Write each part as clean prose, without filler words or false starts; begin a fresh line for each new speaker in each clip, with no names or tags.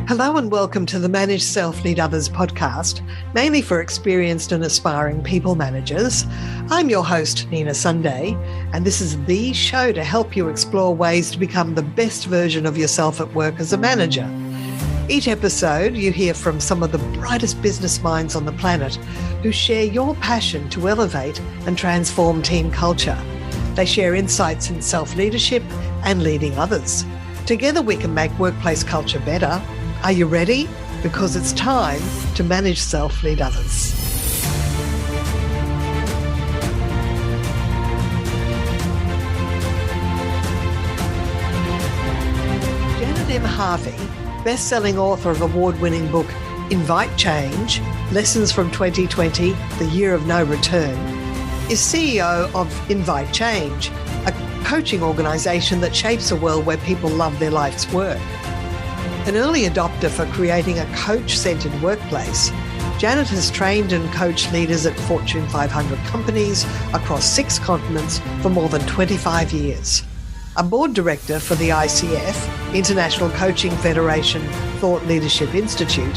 Hello and welcome to the Manage Self, Lead Others podcast, mainly for experienced and aspiring people managers. I'm your host, Nina Sunday, and this is the show to help you explore ways to become the best version of yourself at work as a manager. Each episode, you hear from some of the brightest business minds on the planet who share your passion to elevate and transform team culture. They share insights in self-leadership and leading others. Together we can make workplace culture better. Are you ready? Because it's time to manage self, lead others. Janet M. Harvey, best-selling author of award-winning book Invite Change, Lessons from 2020, The Year of No Return, is CEO of Invite Change, a coaching organisation that shapes a world where people love their life's work. An early adopter for creating a coach-centred workplace, Janet has trained and coached leaders at Fortune 500 companies across 6 continents for more than 25 years. A board director for the ICF, International Coaching Federation Thought Leadership Institute,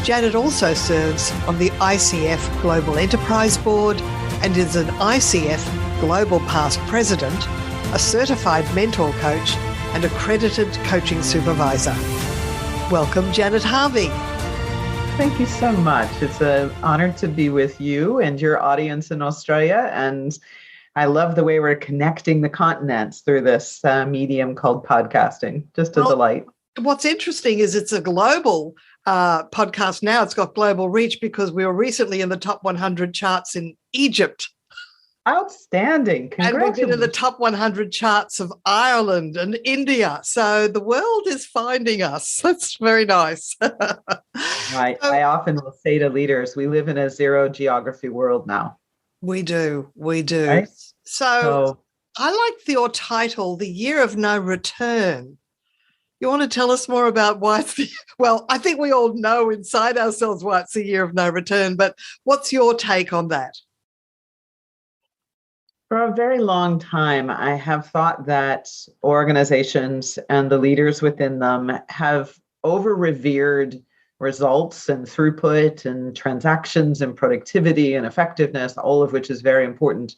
Janet also serves on the ICF Global Enterprise Board and is an ICF Global Past President, a certified mentor coach and accredited coaching supervisor. Welcome, Janet Harvey.
Thank you so much. It's an honor to be with you and your audience in Australia. And I love the way we're connecting the continents through this medium called podcasting. Just a delight.
What's interesting is it's a global podcast now. It's got global reach because we were recently in the top 100 charts in Egypt.
Outstanding. Congratulations.
And we've been in the top 100 charts of Ireland and India. So the world is finding us. That's very nice.
Right. I often will say to leaders, we live in a zero geography world now.
We do.
Right?
So I like your title, The Year of No Return. You want to tell us more about why it's I think we all know inside ourselves why it's the year of no return, but what's your take on that?
For a very long time, I have thought that organizations and the leaders within them have over-revered results and throughput and transactions and productivity and effectiveness, all of which is very important.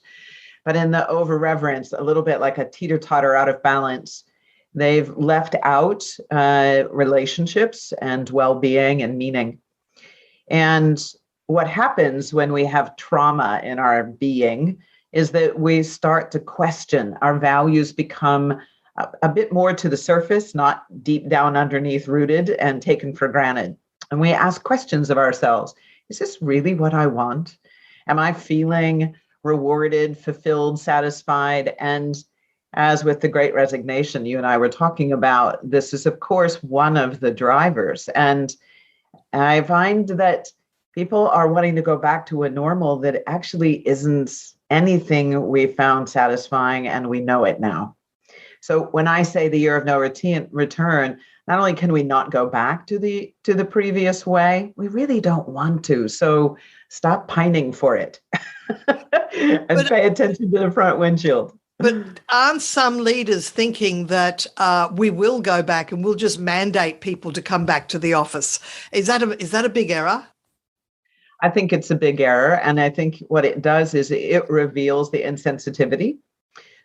But in the over-reverence, a little bit like a teeter-totter out of balance, they've left out relationships and well-being and meaning. And what happens when we have trauma in our being is that we start to question. Our values become a bit more to the surface, not deep down underneath rooted and taken for granted. And we ask questions of ourselves. Is this really what I want? Am I feeling rewarded, fulfilled, satisfied? And as with the Great Resignation, you and I were talking about, this is, of course, one of the drivers. And I find that people are wanting to go back to a normal that actually isn't anything we found satisfying, and we know it now. So when I say the year of no return, not only can we not go back to the previous way, we really don't want to. So stop pining for it and pay attention to the front windshield.
But aren't some leaders thinking that we will go back and we'll just mandate people to come back to the office? Is that a big error?
I think it's a big error. And I think what it does is it reveals the insensitivity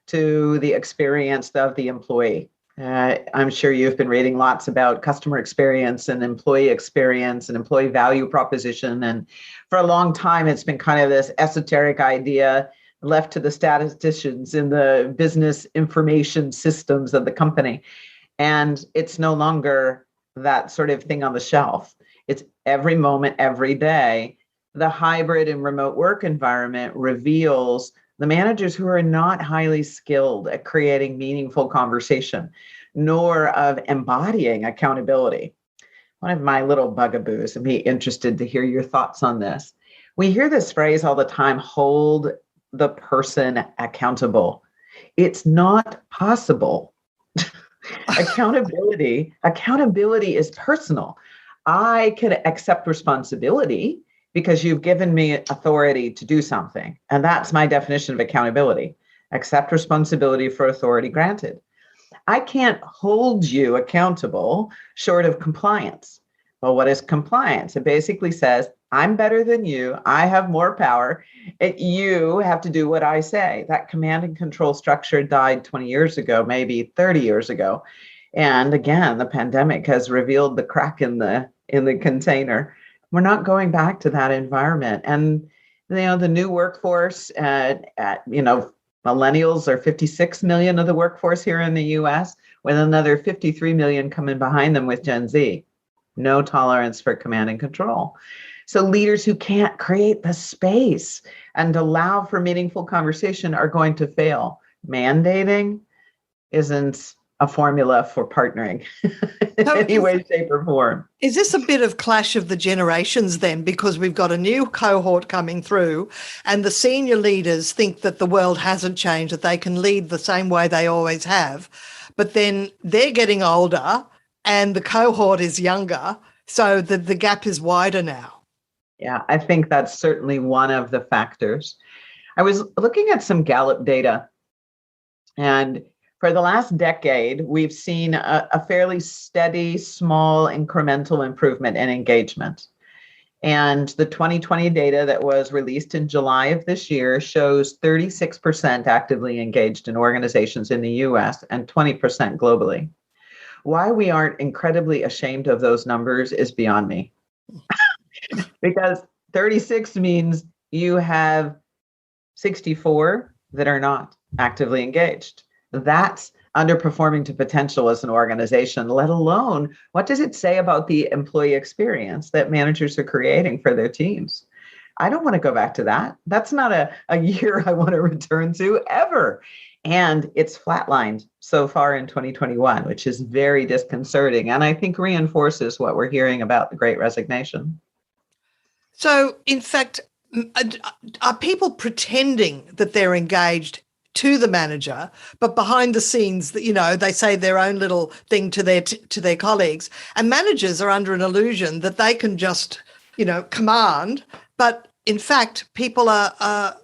to the experience of the employee. I'm sure you've been reading lots about customer experience and employee value proposition. And for a long time, it's been kind of this esoteric idea left to the statisticians in the business information systems of the company. And it's no longer that sort of thing on the shelf. It's every moment, every day. The hybrid and remote work environment reveals the managers who are not highly skilled at creating meaningful conversation, nor of embodying accountability. One of my little bugaboos, I'd be interested to hear your thoughts on this. We hear this phrase all the time, hold the person accountable. It's not possible. Accountability is personal. I can accept responsibility because you've given me authority to do something. And that's my definition of accountability. Accept responsibility for authority granted. I can't hold you accountable short of compliance. Well, what is compliance? It basically says, I'm better than you. I have more power. You have to do what I say. That command and control structure died 20 years ago, maybe 30 years ago. And again, the pandemic has revealed the crack in the container. We're not going back to that environment. And the new workforce, millennials are 56 million of the workforce here in the US, with another 53 million coming behind them with Gen Z. No tolerance for command and control. So leaders who can't create the space and allow for meaningful conversation are going to fail. Mandating isn't a formula for partnering in any way, shape, or form.
Is this a bit of clash of the generations then? Because we've got a new cohort coming through and the senior leaders think that the world hasn't changed, that they can lead the same way they always have. But then they're getting older and the cohort is younger. So the gap is wider now.
Yeah, I think that's certainly one of the factors. I was looking at some Gallup data, and for the last decade, we've seen a fairly steady, small, incremental improvement in engagement. And the 2020 data that was released in July of this year shows 36% actively engaged in organizations in the US and 20% globally. Why we aren't incredibly ashamed of those numbers is beyond me. Because 36 means you have 64 that are not actively engaged. That's underperforming to potential as an organization, let alone what does it say about the employee experience that managers are creating for their teams? I don't want to go back to that. That's not a year I want to return to ever. And it's flatlined so far in 2021, which is very disconcerting. And I think reinforces what we're hearing about the Great Resignation.
So, in fact, are people pretending that they're engaged to the manager, but behind the scenes, they say their own little thing to their colleagues, and managers are under an illusion that they can just, command, but in fact, people aren't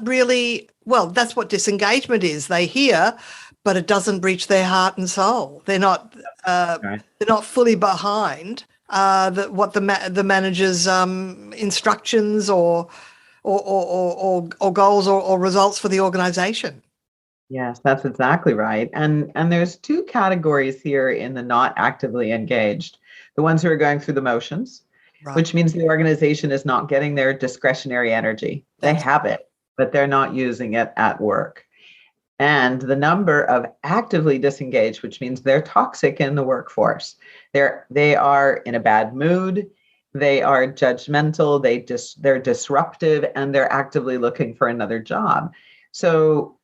really, well, that's what disengagement is. They hear, but it doesn't reach their heart and soul. They're not They're not fully behind what the manager's instructions or goals or results for the organization.
Yes, that's exactly right. And there's two categories here in the not actively engaged. The ones who are going through the motions, right, which means the organization is not getting their discretionary energy. They have it, but they're not using it at work. And the number of actively disengaged, which means they're toxic in the workforce. They are in a bad mood. They are judgmental. They're disruptive, and they're actively looking for another job. So,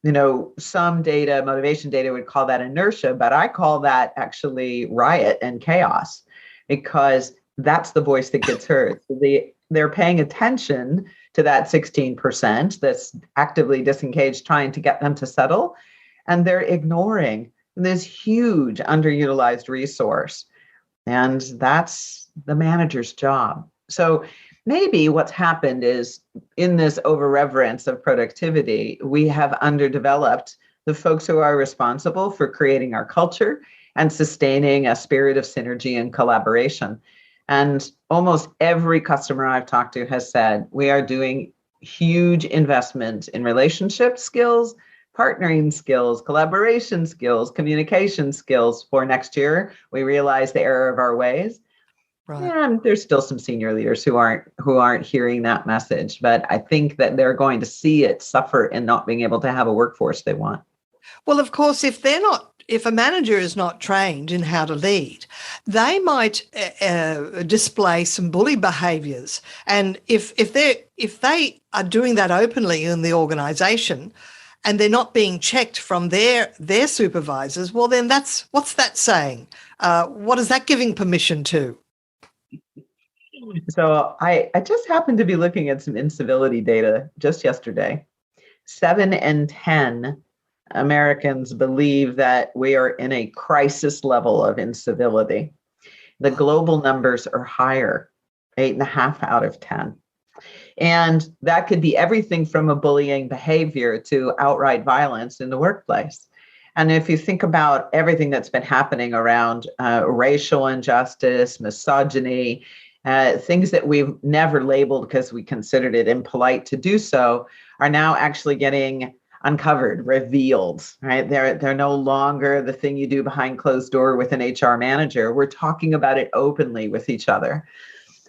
some data, motivation data would call that inertia, but I call that actually riot and chaos, because that's the voice that gets heard. They're paying attention to that 16% that's actively disengaged, trying to get them to settle, and they're ignoring this huge underutilized resource. And that's the manager's job. So maybe what's happened is, in this over-reverence of productivity, we have underdeveloped the folks who are responsible for creating our culture and sustaining a spirit of synergy and collaboration. And almost every customer I've talked to has said, we are doing huge investment in relationship skills, partnering skills, collaboration skills, communication skills for next year. We realize the error of our ways. Right. And there's still some senior leaders who aren't hearing that message, but I think that they're going to see it suffer in not being able to have a workforce they want.
Well, of course, if a manager is not trained in how to lead, they might display some bully behaviors. And if they are doing that openly in the organization and they're not being checked from their supervisors, well, then what's that saying? What is that giving permission to?
So I just happened to be looking at some incivility data just yesterday. 7 in 10 Americans believe that we are in a crisis level of incivility. The global numbers are higher, 8.5 out of 10. And that could be everything from a bullying behavior to outright violence in the workplace. And if you think about everything that's been happening around racial injustice, misogyny, things that we've never labeled because we considered it impolite to do so, are now actually getting uncovered, revealed, right? They're no longer the thing you do behind closed door with an HR manager. We're talking about it openly with each other.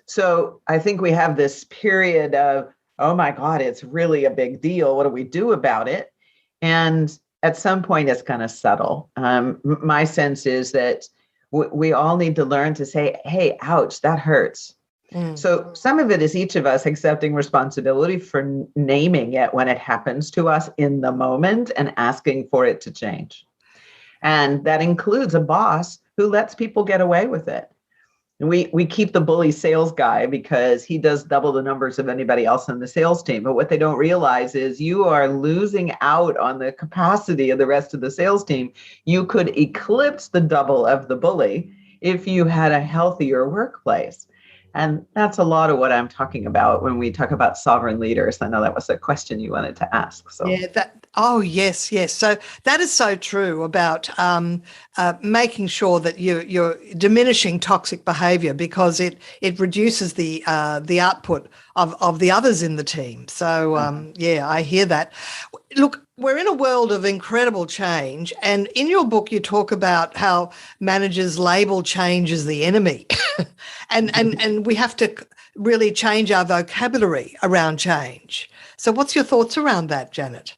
So I think we have this period of, oh my God, it's really a big deal. What do we do about it? And at some point, it's going to settle. My sense is that we all need to learn to say, hey, ouch, that hurts. So some of it is each of us accepting responsibility for naming it when it happens to us in the moment and asking for it to change. And that includes a boss who lets people get away with it. And we keep the bully sales guy because he does double the numbers of anybody else on the sales team. But what they don't realize is you are losing out on the capacity of the rest of the sales team. You could eclipse the double of the bully if you had a healthier workplace. And that's a lot of what I'm talking about when we talk about sovereign leaders. I know that was a question you wanted to ask. So.
Yeah, yes. So that is so true about making sure that you're diminishing toxic behaviour, because it reduces the output of the others in the team. So I hear that. Look, we're in a world of incredible change, and in your book you talk about how managers label change as the enemy, and we have to really change our vocabulary around change. So what's your thoughts around that, Janet?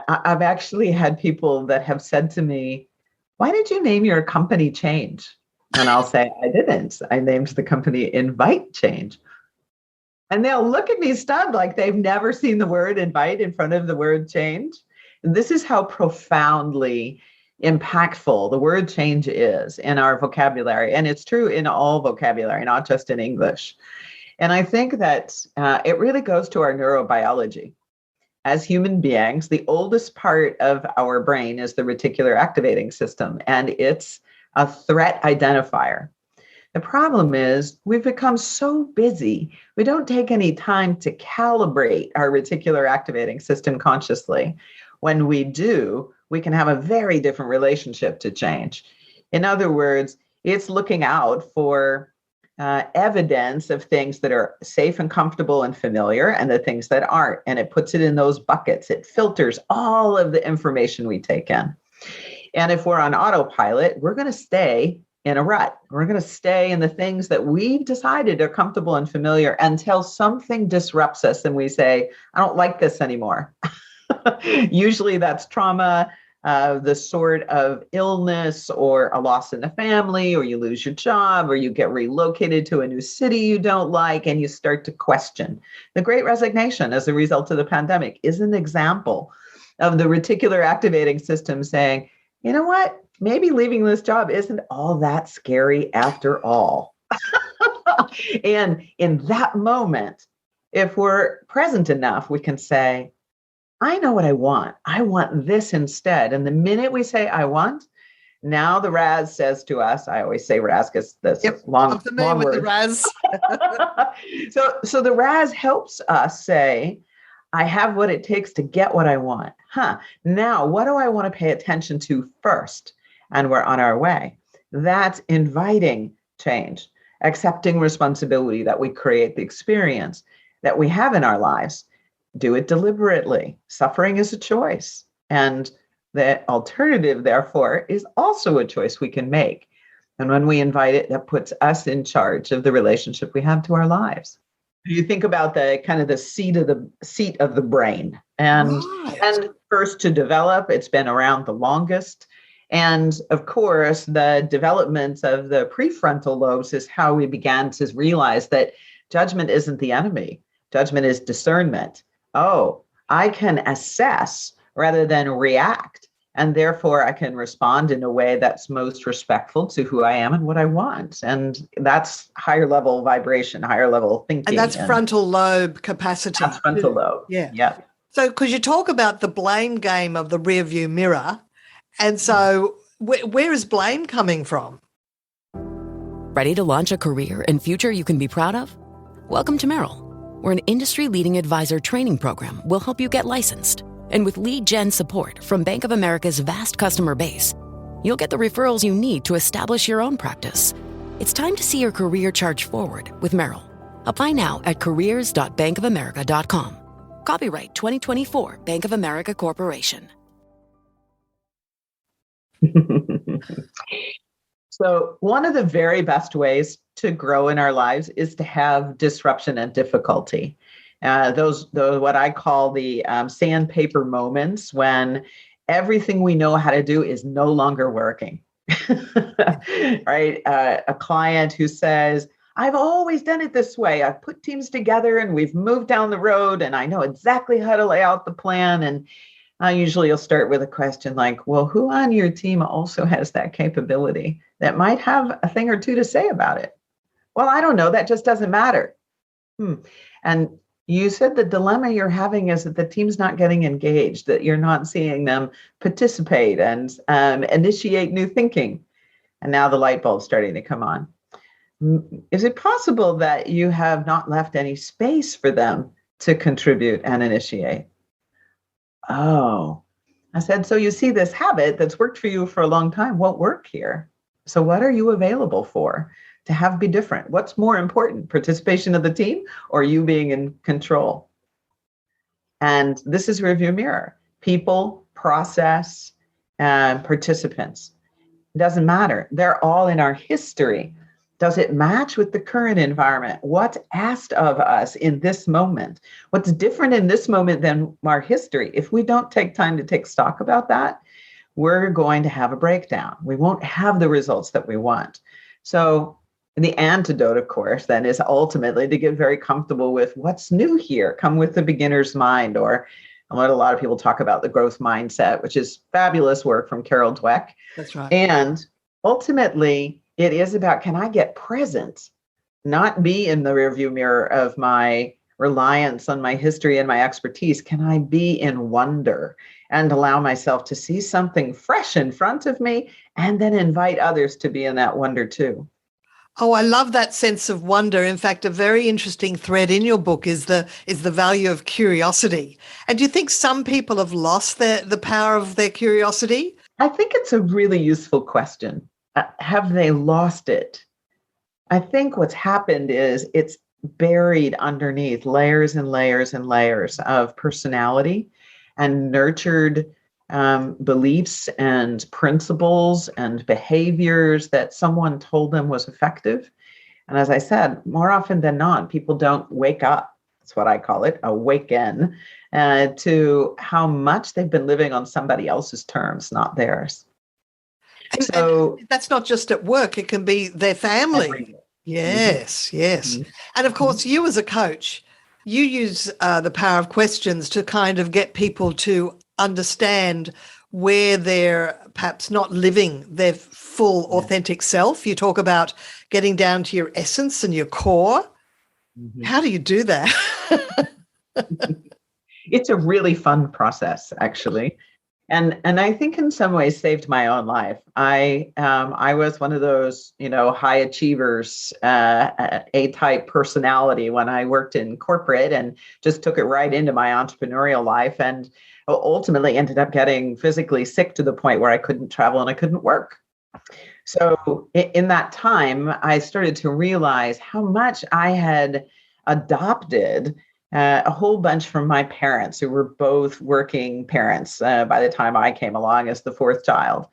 I've actually had people that have said to me, why did you name your company Change? And I'll say, I didn't. I named the company Invite Change. And they'll look at me stunned, like they've never seen the word invite in front of the word change. And this is how profoundly impactful the word change is in our vocabulary. And it's true in all vocabulary, not just in English. And I think that it really goes to our neurobiology. As human beings, the oldest part of our brain is the reticular activating system, and it's a threat identifier. The problem is we've become so busy, we don't take any time to calibrate our reticular activating system consciously. When we do, we can have a very different relationship to change. In other words, it's looking out for evidence of things that are safe and comfortable and familiar, and the things that aren't. And it puts it in those buckets. It filters all of the information we take in. And if we're on autopilot, we're going to stay in a rut. We're going to stay in the things that we've decided are comfortable and familiar until something disrupts us and we say, I don't like this anymore. Usually that's trauma, the sort of illness or a loss in the family, or you lose your job, or you get relocated to a new city you don't like, and you start to question. The Great Resignation as a result of the pandemic is an example of the reticular activating system saying, you know what, maybe leaving this job isn't all that scary after all. And in that moment, if we're present enough, we can say, I know what I want. I want this instead. And the minute we say, I want, now the RAS says to us, I always say RAS because that's long word.
The RAS.
So the RAS helps us say, I have what it takes to get what I want. Now, what do I want to pay attention to first? And we're on our way. That's inviting change, accepting responsibility that we create the experience that we have in our lives. Do it deliberately. Suffering is a choice. And the alternative, therefore, is also a choice we can make. And when we invite it, that puts us in charge of the relationship we have to our lives. You think about the kind of the seat of the brain. And first to develop, it's been around the longest. And of course, the development of the prefrontal lobes is how we began to realize that judgment isn't the enemy. Judgment is discernment. Oh, I can assess rather than react. And therefore, I can respond in a way that's most respectful to who I am and what I want. And that's higher level vibration, higher level thinking.
And that's frontal lobe capacity.
That's frontal lobe.
Yeah. So, because you talk about the blame game of the rearview mirror. And so where is blame coming from?
Ready to launch a career and future you can be proud of? Welcome to Merrill, where an industry-leading advisor training program will help you get licensed And with lead gen support from Bank of America's vast customer base, you'll get the referrals you need to establish your own practice. It's time to see your career charge forward with Merrill. Apply now at careers.bankofamerica.com. Copyright 2024 Bank of America Corporation.
So one of the very best ways to grow in our lives is to have disruption and difficulty. Those what I call the sandpaper moments when everything we know how to do is no longer working. Right? A client who says, I've always done it this way. I've put teams together and we've moved down the road and I know exactly how to lay out the plan. And usually you'll start with a question like, well, who on your team also has that capability that might have a thing or two to say about it? Well, I don't know. That just doesn't matter. And you said the dilemma you're having is that the team's not getting engaged, that you're not seeing them participate and initiate new thinking. And now the light bulb's starting to come on. Is it possible that you have not left any space for them to contribute and initiate? Oh, I said, so you see this habit that's worked for you for a long time won't work here. So what are you available for to have be different? What's more important, participation of the team or you being in control? And this is review mirror. People, process, and participants. It doesn't matter. They're all in our history. Does it match with the current environment? What's asked of us in this moment? What's different in this moment than our history? If we don't take time to take stock about that, we're going to have a breakdown. We won't have the results that we want. So the antidote, of course, then is ultimately to get very comfortable with what's new here. Come with the beginner's mind, or what a lot of people talk about, the growth mindset, which is fabulous work from Carol Dweck.
That's right.
And ultimately, it is about, can I get present, not be in the rearview mirror of my reliance on my history and my expertise? Can I be in wonder and allow myself to see something fresh in front of me and then invite others to be in that wonder too?
Oh, I love that sense of wonder. In fact, a very interesting thread in your book is the value of curiosity. And do you think some people have lost the power of their curiosity?
I think it's a really useful question. Have they lost it? I think what's happened is it's buried underneath layers and layers and layers of personality and nurtured beliefs and principles and behaviors that someone told them was effective. And as I said, more often than not, people don't wake up. That's what I call it, awaken to how much they've been living on somebody else's terms, not theirs. So
and that's not just at work, it can be their family. Yes, yes. Mm-hmm. And of course, you as a coach, you use the power of questions to kind of get people to understand where they're perhaps not living their full authentic self. You talk about getting down to your essence and your core. Mm-hmm. How do you do that?
It's a really fun process, actually. And I think in some ways saved my own life. I was one of those, high achievers, A-type personality when I worked in corporate and just took it right into my entrepreneurial life and ultimately ended up getting physically sick to the point where I couldn't travel and I couldn't work. So in that time, I started to realize how much I had adopted a whole bunch from my parents, who were both working parents by the time I came along as the fourth child.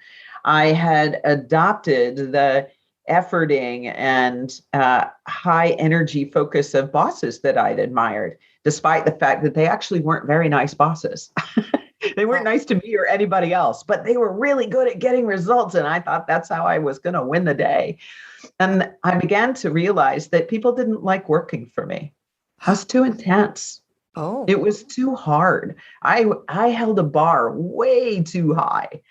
I had adopted the efforting and high energy focus of bosses that I'd admired, despite the fact that they actually weren't very nice bosses. They weren't nice to me or anybody else, but they were really good at getting results. And I thought that's how I was going to win the day. And I began to realize that people didn't like working for me. I was too intense.
Oh,
it was too hard. I held a bar way too high.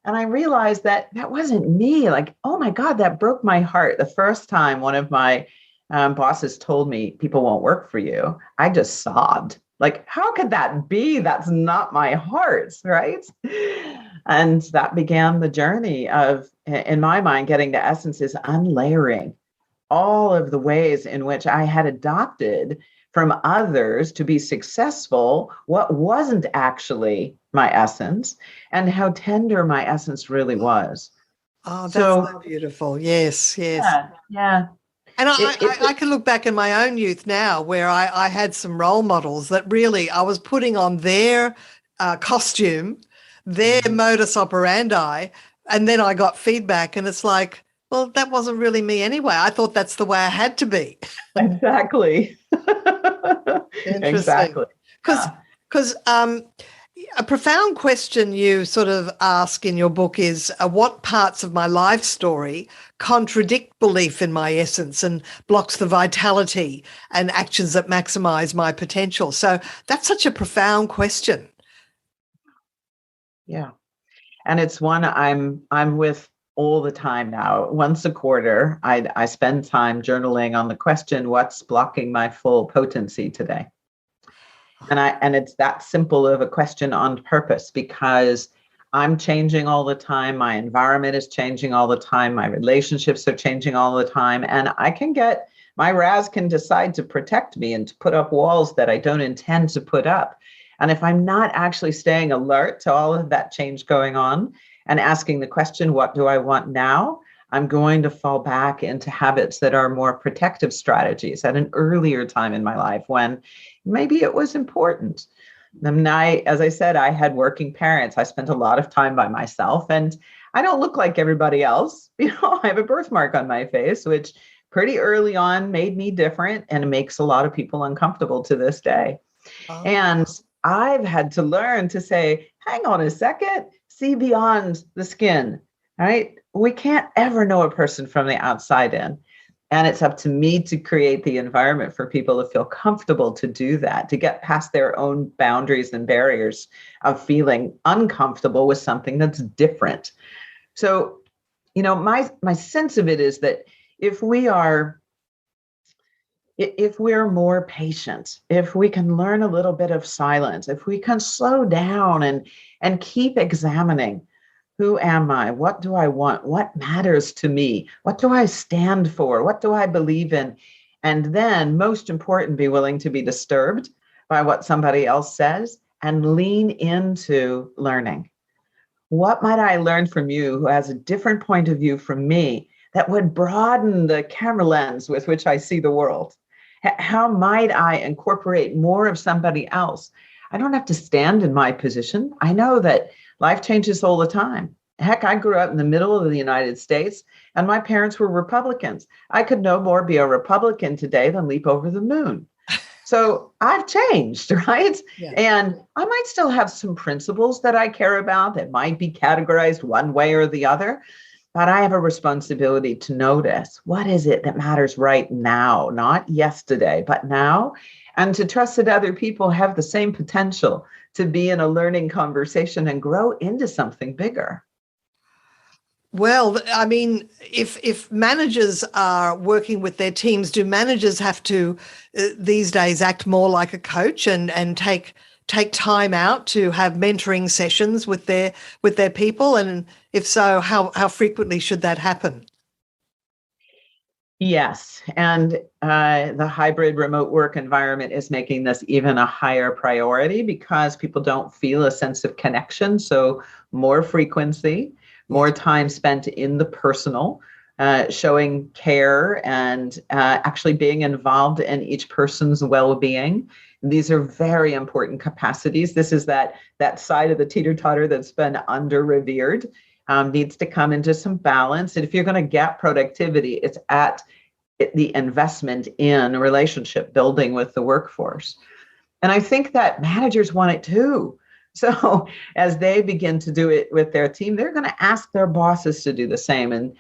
And I realized that wasn't me. Like, oh my God, that broke my heart. The first time one of my bosses told me people won't work for you, I just sobbed. Like, how could that be? That's not my heart, right? And that began the journey of, in my mind, getting to essence is unlayering all of the ways in which I had adopted from others to be successful what wasn't actually my essence and how tender my essence really was.
Oh, that's
So,
so beautiful. Yes, yes.
yeah, yeah.
And I
It
can look back in my own youth now where I had some role models that really I was putting on their costume, their modus operandi, and then I got feedback and it's like, well, that wasn't really me anyway. I thought that's the way I had to be.
exactly.
Interesting.
Exactly.
Because
Yeah.
because a profound question you sort of ask in your book is what parts of my life story contradict belief in my essence and blocks the vitality and actions that maximize my potential. So that's such a profound question.
Yeah. And it's one I'm with all the time now. Once a quarter, I spend time journaling on the question, what's blocking my full potency today? And it's that simple of a question on purpose because I'm changing all the time. My environment is changing all the time. My relationships are changing all the time. And my Raz can decide to protect me and to put up walls that I don't intend to put up. And if I'm not actually staying alert to all of that change going on and asking the question, what do I want now? I'm going to fall back into habits that are more protective strategies at an earlier time in my life when maybe it was important. And as I said, I had working parents. I spent a lot of time by myself and I don't look like everybody else. I have a birthmark on my face, which pretty early on made me different and it makes a lot of people uncomfortable to this day.
Oh,
And I've had to learn to say, hang on a second, see beyond the skin, right? We can't ever know a person from the outside in. And it's up to me to create the environment for people to feel comfortable to do that, to get past their own boundaries and barriers of feeling uncomfortable with something that's different. So, my sense of it is that if we're more patient, if we can learn a little bit of silence, if we can slow down and keep examining, who am I? What do I want? What matters to me? What do I stand for? What do I believe in? And then, most important, be willing to be disturbed by what somebody else says and lean into learning. What might I learn from you who has a different point of view from me that would broaden the camera lens with which I see the world? How might I incorporate more of somebody else? I don't have to stand in my position. I know that life changes all the time. Heck, I grew up in the middle of the United States and my parents were Republicans. I could no more be a Republican today than leap over the moon. So I've changed, right?
yeah.
And I might still have some principles that I care about that might be categorized one way or the other, but I have a responsibility to notice what is it that matters right now, not yesterday, but now, and to trust that other people have the same potential to be in a learning conversation and grow into something bigger.
Well, I mean, if managers are working with their teams, do managers have to these days act more like a coach and take time out to have mentoring sessions with their people? And if so, how frequently should that happen?
Yes, and the hybrid remote work environment is making this even a higher priority because people don't feel a sense of connection. So more frequency, more time spent in the personal, showing care and actually being involved in each person's well-being. These are very important capacities. This is that side of the teeter-totter that's been under-revered. Needs to come into some balance. And if you're going to get productivity, it's at the investment in relationship building with the workforce. And I think that managers want it too. So as they begin to do it with their team, they're going to ask their bosses to do the same. And,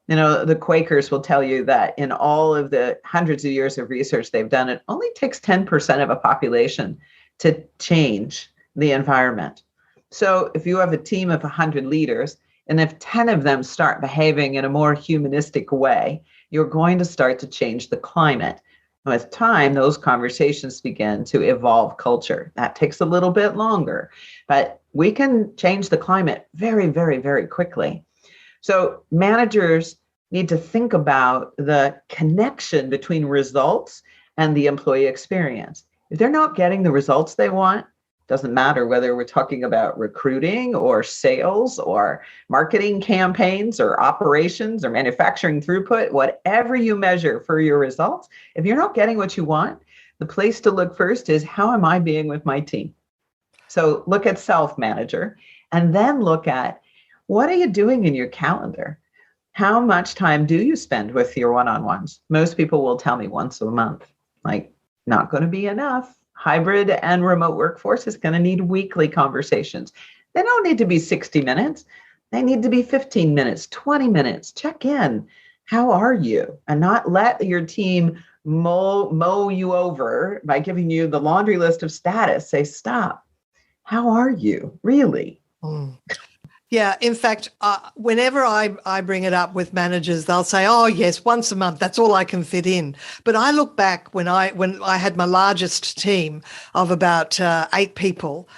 the Quakers will tell you that in all of the hundreds of years of research they've done, it only takes 10% of a population to change the environment. So if you have a team of 100 leaders, and if 10 of them start behaving in a more humanistic way, you're going to start to change the climate. With time, those conversations begin to evolve culture. That takes a little bit longer, but we can change the climate very, very, very quickly. So managers need to think about the connection between results and the employee experience. If they're not getting the results they want, doesn't matter whether we're talking about recruiting or sales or marketing campaigns or operations or manufacturing throughput, whatever you measure for your results, if you're not getting what you want, the place to look first is, how am I being with my team? So look at self-manager, and then look at, what are you doing in your calendar? How much time do you spend with your one-on-ones? Most people will tell me once a month. Like, not going to be enough. Hybrid and remote workforce is going to need weekly conversations. They don't need to be 60 minutes. They need to be 15 minutes, 20 minutes. Check in. How are you? And not let your team mow you over by giving you the laundry list of status. Say, stop. How are you? Really?
Yeah, in fact, whenever I bring it up with managers, they'll say, "Oh, yes, once a month. That's all I can fit in." But I look back when I had my largest team of about 8 people.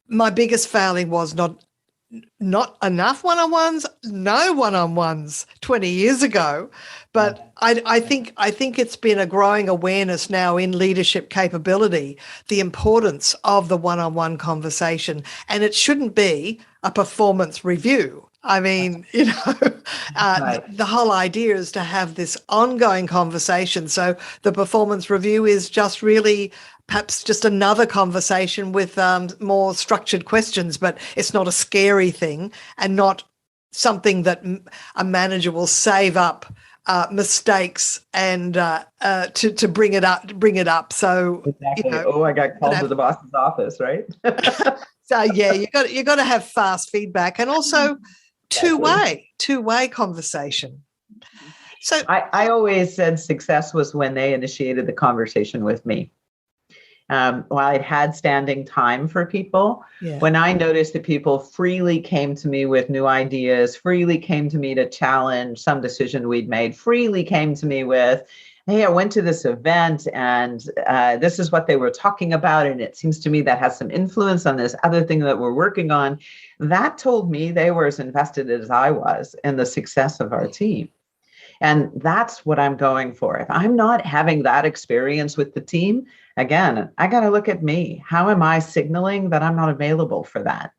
My biggest failing was not enough one-on-ones, no one-on-ones 20 years ago. But I think it's been a growing awareness now in leadership capability, the importance of the one-on-one conversation. And it shouldn't be a performance review. I mean,
Right.
the whole idea is to have this ongoing conversation. So the performance review is just really perhaps just another conversation with more structured questions, but it's not a scary thing and not something that a manager will save up mistakes and to bring it up. So
Exactly. I got called to the boss's office, right?
So yeah, you got to have fast feedback and also two-way conversation. So
I always said success was when they initiated the conversation with me. While I'd had standing time for people, when I noticed that people freely came to me with new ideas, freely came to me to challenge some decision we'd made, freely came to me with, "Hey, I went to this event and this is what they were talking about. And it seems to me that has some influence on this other thing that we're working on." That told me they were as invested as I was in the success of our team. And that's what I'm going for. If I'm not having that experience with the team, again, I got to look at me. How am I signaling that I'm not available for that?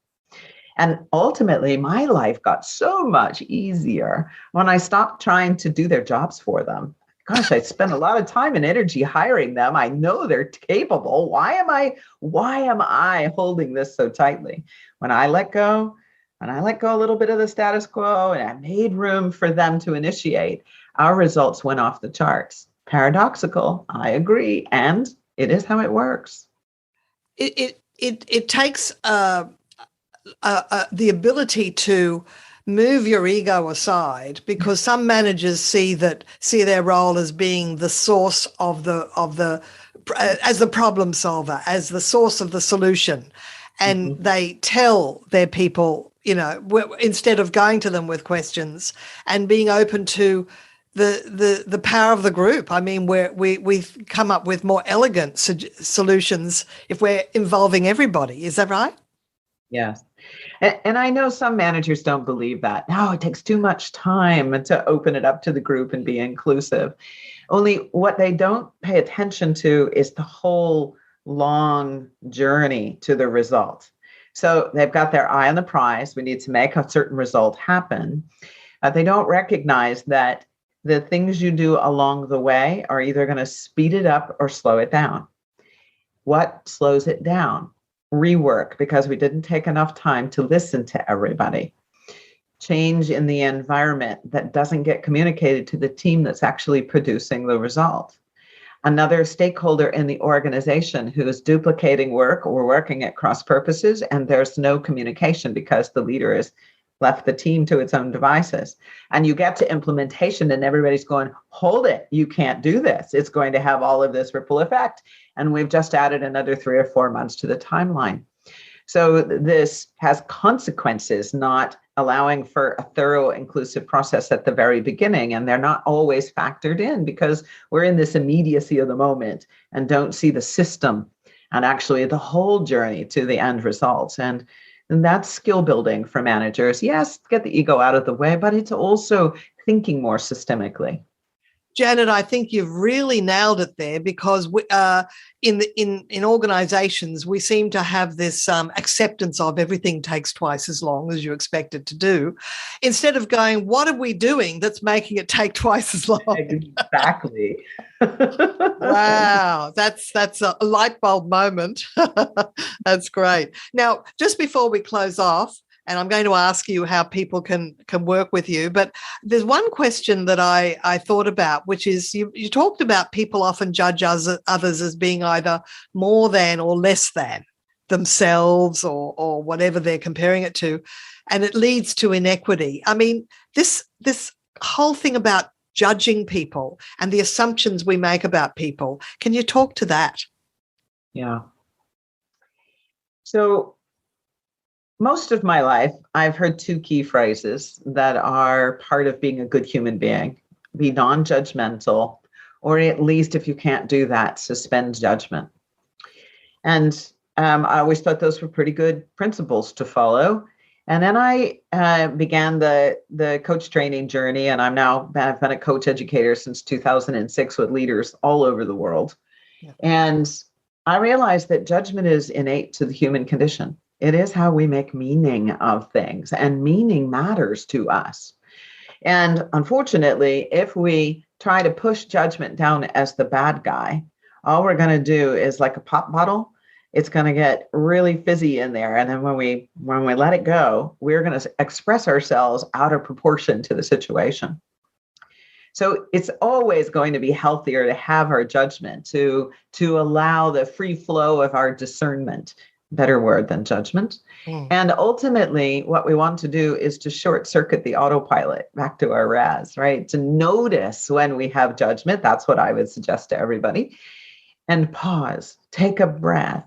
And ultimately, my life got so much easier when I stopped trying to do their jobs for them. Gosh, I spent a lot of time and energy hiring them. I know they're capable. Why am I holding this so tightly? When I let go a little bit of the status quo and I made room for them to initiate, our results went off the charts. Paradoxical, I agree. And it is how it works.
It takes the ability to move your ego aside, because some managers see their role as being the source as the problem solver, as the source of the solution, and they tell their people, instead of going to them with questions and being open to the power of the group. I mean, we've come up with more elegant solutions if we're involving everybody. Is that right?
Yes. And I know some managers don't believe that. No, it takes too much time to open it up to the group and be inclusive. Only what they don't pay attention to is the whole long journey to the result. So they've got their eye on the prize. We need to make a certain result happen. They don't recognize that the things you do along the way are either going to speed it up or slow it down. What slows it down? Rework, because we didn't take enough time to listen to everybody. Change in the environment that doesn't get communicated to the team that's actually producing the result. Another stakeholder in the organization who is duplicating work or working at cross purposes, and there's no communication because the leader has left the team to its own devices. And you get to implementation and everybody's going, "Hold it, you can't do this. It's going to have all of this ripple effect." And we've just added another 3 or 4 months to the timeline. So this has consequences, not allowing for a thorough inclusive process at the very beginning. And they're not always factored in because we're in this immediacy of the moment and don't see the system and actually the whole journey to the end results. And that's skill building for managers. Yes, get the ego out of the way, but it's also thinking more systemically.
Janet, I think you've really nailed it there, because in organisations we seem to have this acceptance of everything takes twice as long as you expect it to do, instead of going, what are we doing that's making it take twice as long?
Exactly.
Wow, that's a light bulb moment. That's great. Now, just before we close off, and I'm going to ask you how people can work with you, but there's one question that I thought about, which is you talked about people often judge others as being either more than or less than themselves, or whatever they're comparing it to, and it leads to inequity. I mean, this whole thing about judging people and the assumptions we make about people, can you talk to that?
Yeah. So most of my life, I've heard two key phrases that are part of being a good human being: be non-judgmental, or at least, if you can't do that, suspend judgment. And I always thought those were pretty good principles to follow. And then I began the coach training journey, and I've been a coach educator since 2006 with leaders all over the world. Yeah. And I realized that judgment is innate to the human condition. It is how we make meaning of things, and meaning matters to us. And unfortunately, if we try to push judgment down as the bad guy, all we're going to do is, like a pop bottle, it's going to get really fizzy in there. And then when we let it go, we're going to express ourselves out of proportion to the situation. So it's always going to be healthier to have our judgment, to allow the free flow of our discernment. Better word than judgment. And ultimately, what we want to do is to short circuit the autopilot, back to our RAS, right? To notice when we have judgment. That's what I would suggest to everybody. And pause, take a breath.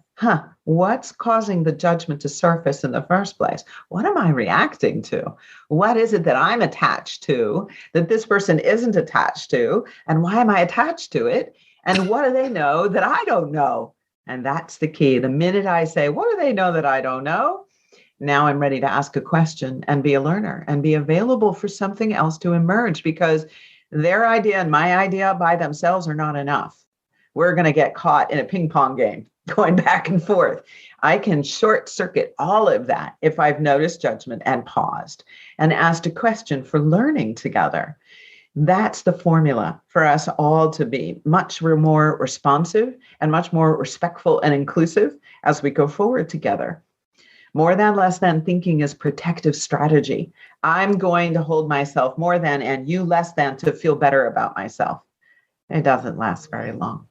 What's causing the judgment to surface in the first place? What am I reacting to? What is it that I'm attached to that this person isn't attached to? And why am I attached to it? And what do they know that I don't know? And that's the key. The minute I say, what do they know that I don't know? Now I'm ready to ask a question and be a learner and be available for something else to emerge, because their idea and my idea by themselves are not enough. We're going to get caught in a ping pong game going back and forth. I can short circuit all of that if I've noticed judgment and paused and asked a question for learning together. That's the formula for us all to be much more responsive and much more respectful and inclusive as we go forward together. More than, less than thinking is protective strategy. I'm going to hold myself more than and you less than to feel better about myself. It doesn't last very long.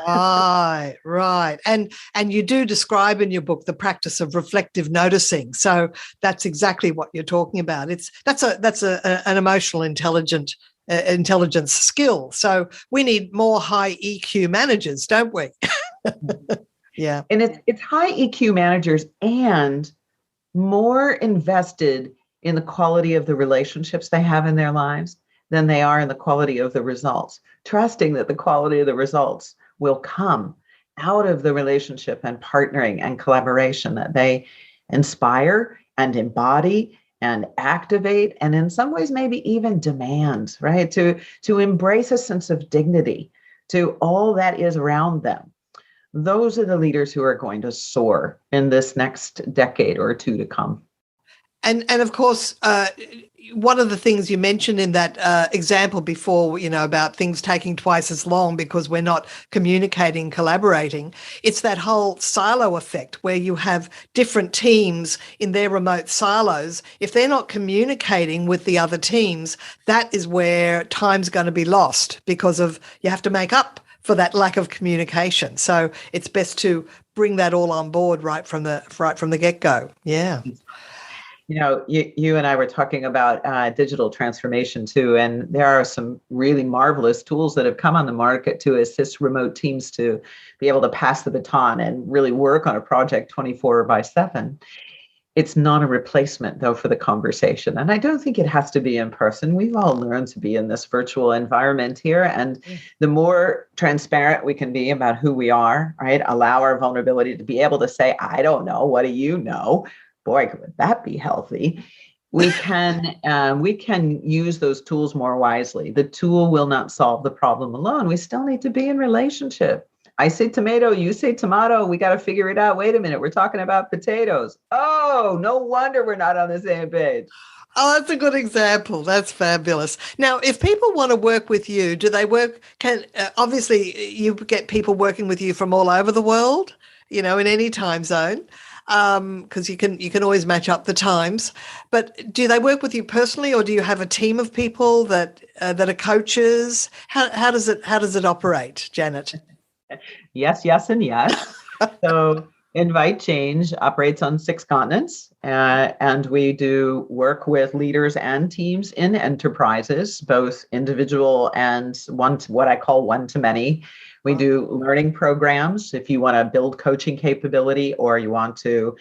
Right. And you do describe in your book the practice of reflective noticing. So that's exactly what you're talking about. That's an emotional intelligence skill. So we need more high EQ managers, don't we? Yeah.
And it's high EQ managers and more invested in the quality of the relationships they have in their lives than they are in the quality of the results, trusting that the quality of the results will come out of the relationship and partnering and collaboration that they inspire and embody and activate, and in some ways maybe even demand, right? To embrace a sense of dignity to all that is around them. Those are the leaders who are going to soar in this next decade or two to come.
And of course, one of the things you mentioned in that example before, about things taking twice as long because we're not communicating, collaborating, it's that whole silo effect where you have different teams in their remote silos. If they're not communicating with the other teams, that is where time's going to be lost, because you have to make up for that lack of communication. So it's best to bring that all on board right from the get-go. Yeah.
You and I were talking about digital transformation too, and there are some really marvelous tools that have come on the market to assist remote teams to be able to pass the baton and really work on a project 24/7. It's not a replacement, though, for the conversation. And I don't think it has to be in person. We've all learned to be in this virtual environment here. And the more transparent we can be about who we are, right? Allow our vulnerability to be able to say, I don't know, what do you know? Boy, would that be healthy? we can use those tools more wisely. The tool will not solve the problem alone. We still need to be in relationship. I say tomato, you say tomato. We got to figure it out. Wait a minute. We're talking about potatoes. Oh, no wonder we're not on the same page.
Oh, that's a good example. That's fabulous. Now, if people want to work with you, do they work? Obviously, you get people working with you from all over the world, in any time zone, because you can always match up the times. But do they work with you personally, or do you have a team of people that are coaches? How does it operate, Janet?
Yes, and yes. So Invite Change operates on 6 continents, and we do work with leaders and teams in enterprises, both individual and what I call one-to-many. We do learning programs if you want to build coaching capability, or you want to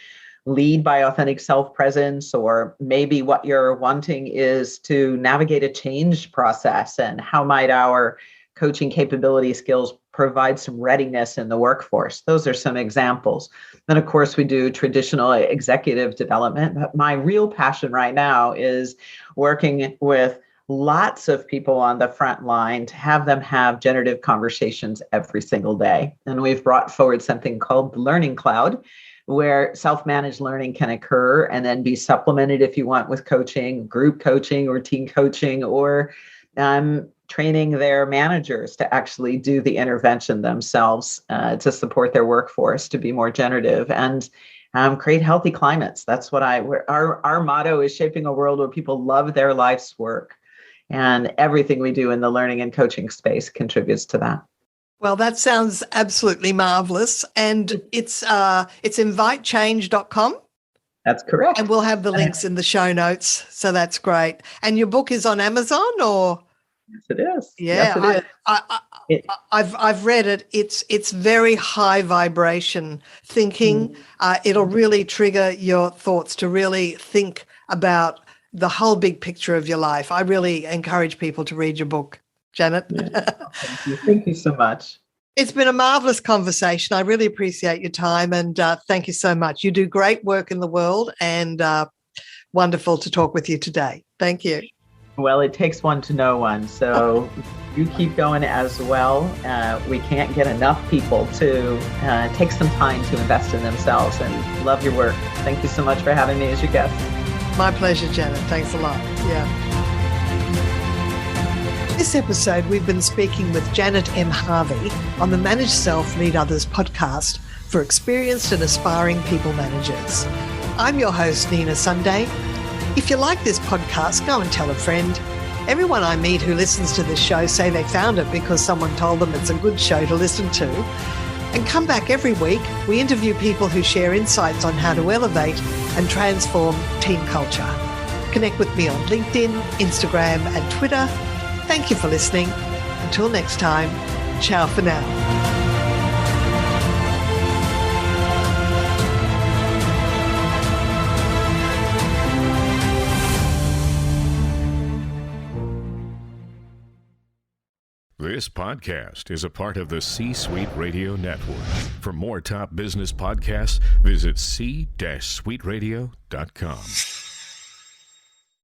lead by authentic self-presence, or maybe what you're wanting is to navigate a change process, and how might our coaching capability skills provide some readiness in the workforce. Those are some examples. Then, of course, we do traditional executive development. But my real passion right now is working with lots of people on the front line to have them have generative conversations every single day. And we've brought forward something called the Learning Cloud, where self-managed learning can occur and then be supplemented if you want with coaching, group coaching or team coaching, or training their managers to actually do the intervention themselves to support their workforce to be more generative and create healthy climates. That's what our motto is: shaping a world where people love their life's work. And everything we do in the learning and coaching space contributes to that.
Well, that sounds absolutely marvelous. And it's invitechange.com.
That's correct.
And we'll have the links in the show notes. So that's great. And your book is on Amazon, or?
Yes, it is.
Yeah,
yes, it is.
I've read it. It's very high vibration thinking. It'll really trigger your thoughts to really think about the whole big picture of your life. I really encourage people to read your book, Janet.
Thank you. Thank you so much.
It's been a marvelous conversation. I really appreciate your time, and thank you so much. You do great work in the world, and wonderful to talk with you today. Thank you.
Well, it takes one to know one. So you keep going as well. We can't get enough people to take some time to invest in themselves, and love your work. Thank you so much for having me as your guest.
My pleasure, Janet. Thanks a lot. Yeah. This episode, we've been speaking with Janet M. Harvey on the Manage Self, Lead Others podcast for experienced and aspiring people managers. I'm your host, Nina Sunday. If you like this podcast, go and tell a friend. Everyone I meet who listens to this show say they found it because someone told them it's a good show to listen to. And come back every week. We interview people who share insights on how to elevate and transform team culture. Connect with me on LinkedIn, Instagram, and Twitter. Thank you for listening. Until next time, ciao for now.
This podcast is a part of the C-Suite Radio Network. For more top business podcasts, visit c-suiteradio.com.